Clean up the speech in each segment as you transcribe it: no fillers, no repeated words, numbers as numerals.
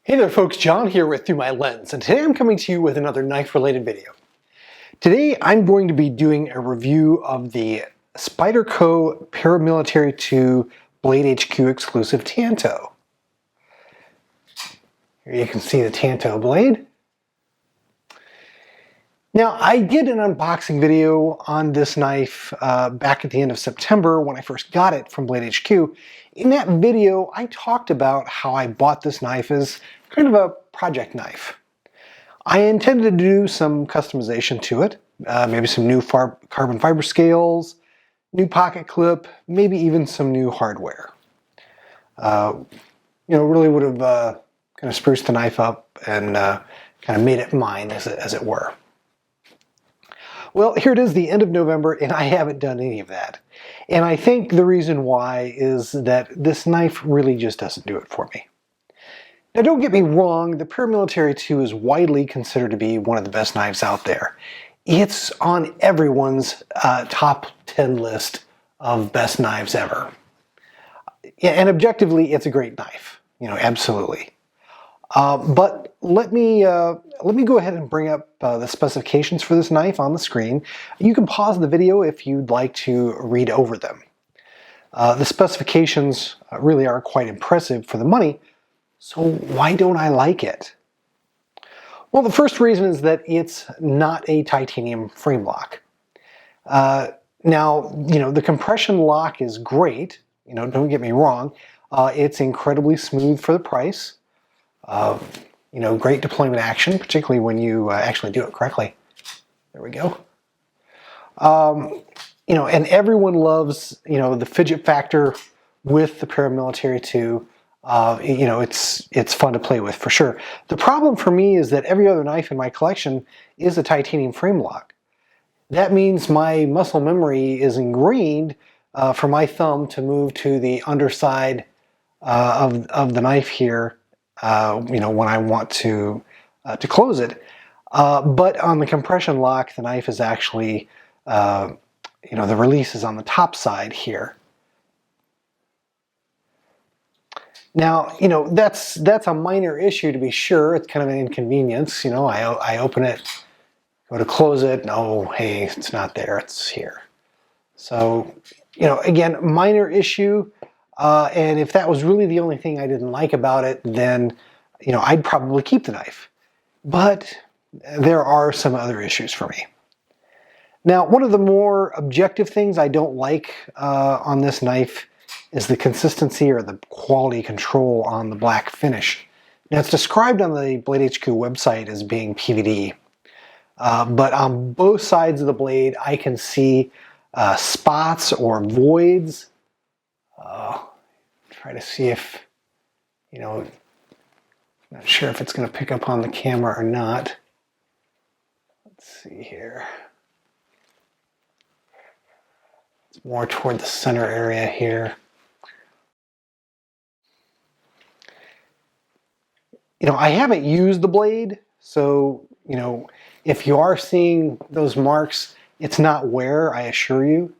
Hey there folks, John here with Through My Lens, and today I'm coming to you with another knife-related video. Today I'm going to be doing a review of the Spyderco Paramilitary 2 BladeHQ Exclusive Tanto. Here you can see the Tanto blade. Now, I did an unboxing video on this knife back at the end of September when I first got it from BladeHQ. In that video, I talked about how I bought this knife as kind of a project knife. I intended to do some customization to it, maybe some new carbon fiber scales, new pocket clip, maybe even some new hardware. Really would have kind of spruced the knife up and kind of made it mine, as it were. Well, here it is, the end of November, and I haven't done any of that. And I think the reason why is that this knife really just doesn't do it for me. Now, don't get me wrong, the Paramilitary 2 is widely considered to be one of the best knives out there. It's on everyone's top 10 list of best knives ever. And objectively, it's a great knife, absolutely. But let me go ahead and bring up the specifications for this knife on the screen. You can pause the video if you'd like to read over them. The specifications really are quite impressive for the money, so why don't I like it? Well, the first reason is that it's not a titanium frame lock. Now, the compression lock is great, don't get me wrong. It's incredibly smooth for the price. Great deployment action, particularly when you actually do it correctly. There we go. And everyone loves, the fidget factor with the Paramilitary 2. It's fun to play with for sure. The problem for me is that every other knife in my collection is a titanium frame lock. That means my muscle memory is ingrained for my thumb to move to the underside of the knife here. When I want to close it. But on the compression lock, the knife is actually, the release is on the top side here. Now, that's a minor issue to be sure. It's kind of an inconvenience. I open it, go to close it, and oh, hey, it's not there, it's here. So, again, minor issue. And if that was really the only thing I didn't like about it, then, I'd probably keep the knife. But there are some other issues for me. Now, one of the more objective things I don't like on this knife is the consistency or the quality control on the black finish. Now, it's described on the BladeHQ website as being PVD. But on both sides of the blade, I can see spots or voids. Try to see if, not sure if it's going to pick up on the camera or not. Let's see here. It's more toward the center area here. I haven't used the blade, so, if you are seeing those marks, it's not wear, I assure you.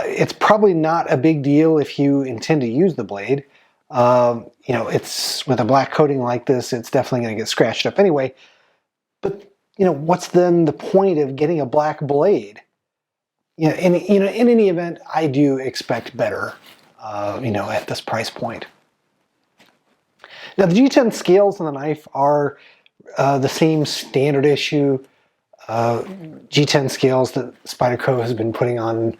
It's probably not a big deal if you intend to use the blade. It's with a black coating like this, it's definitely going to get scratched up anyway. But, what's then the point of getting a black blade? In any event, I do expect better, at this price point. Now, the G10 scales on the knife are the same standard issue G10 scales that Spyderco has been putting on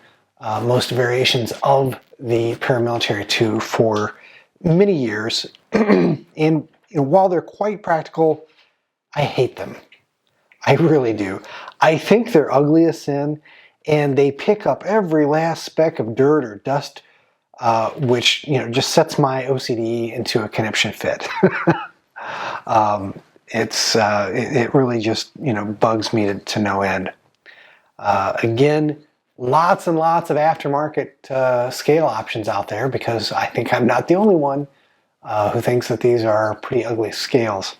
most variations of the Paramilitary 2 for many years. And while they're quite practical, I hate them. I really do. I think they're ugly as sin, and they pick up every last speck of dirt or dust, which just sets my OCD into a conniption fit. It really just bugs me to no end. Again, lots and lots of aftermarket scale options out there, because I think I'm not the only one who thinks that these are pretty ugly scales.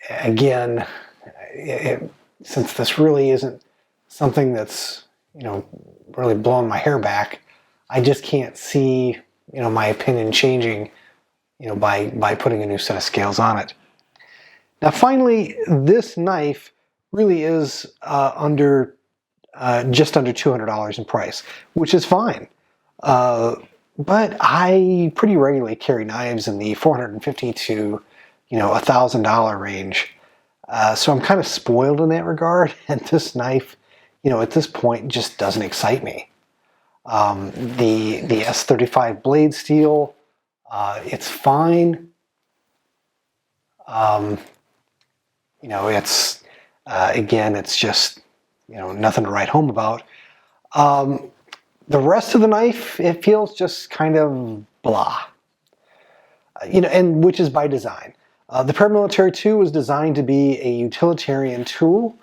Again, since this really isn't something that's really blowing my hair back, I just can't see my opinion changing, by putting a new set of scales on it. Now, finally, this knife really is just under $200 in price, which is fine. But I pretty regularly carry knives in the $450 to $1,000 range. So I'm kind of spoiled in that regard, and this knife, at this point, just doesn't excite me. The S35 blade steel, it's fine. It's again, it's just nothing to write home about. The rest of the knife, it feels just kind of blah. And which is by design. The Paramilitary 2 was designed to be a utilitarian tool,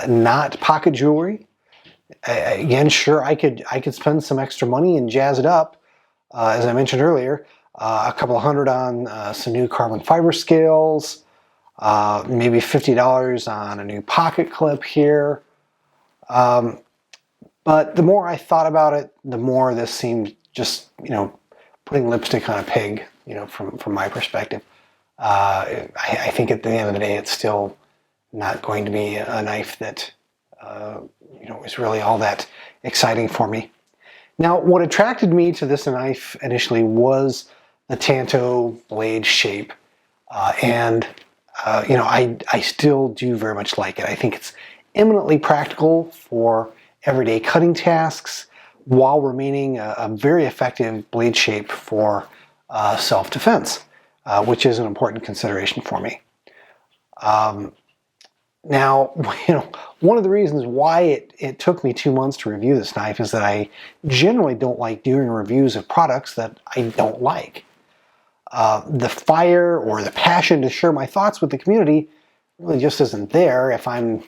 not pocket jewelry. Again, sure, I could spend some extra money and jazz it up, as I mentioned earlier, a couple of $100 on some new carbon fiber scales, maybe $50 on a new pocket clip here. But the more I thought about it, the more this seemed just, putting lipstick on a pig, from my perspective. I think at the end of the day, it's still not going to be a knife that, is really all that exciting for me. Now, what attracted me to this knife initially was the Tanto blade shape. I still do very much like it. I think it's eminently practical for everyday cutting tasks while remaining a very effective blade shape for self-defense, which is an important consideration for me. Now, one of the reasons why it took me 2 months to review this knife is that I generally don't like doing reviews of products that I don't like. The fire or the passion to share my thoughts with the community really just isn't there if I'm,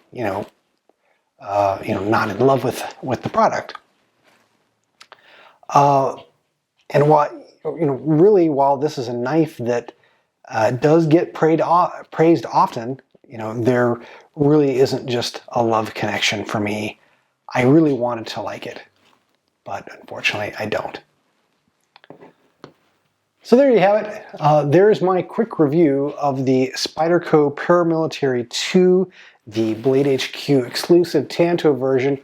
not in love with the product. And while this is a knife that does get praised often, there really isn't just a love connection for me. I really wanted to like it, but unfortunately I don't. So there you have it. There's my quick review of the Spyderco Paramilitary 2, the BladeHQ Exclusive Tanto version.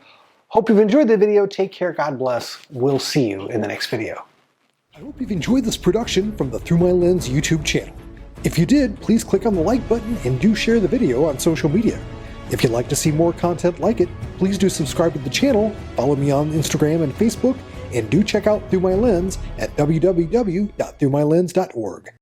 Hope you've enjoyed the video. Take care. God bless. We'll see you in the next video. I hope you've enjoyed this production from the Through My Lens YouTube channel. If you did, please click on the like button and do share the video on social media. If you'd like to see more content like it, please do subscribe to the channel, follow me on Instagram and Facebook, and do check out Through My Lens at www.throughmylens.org.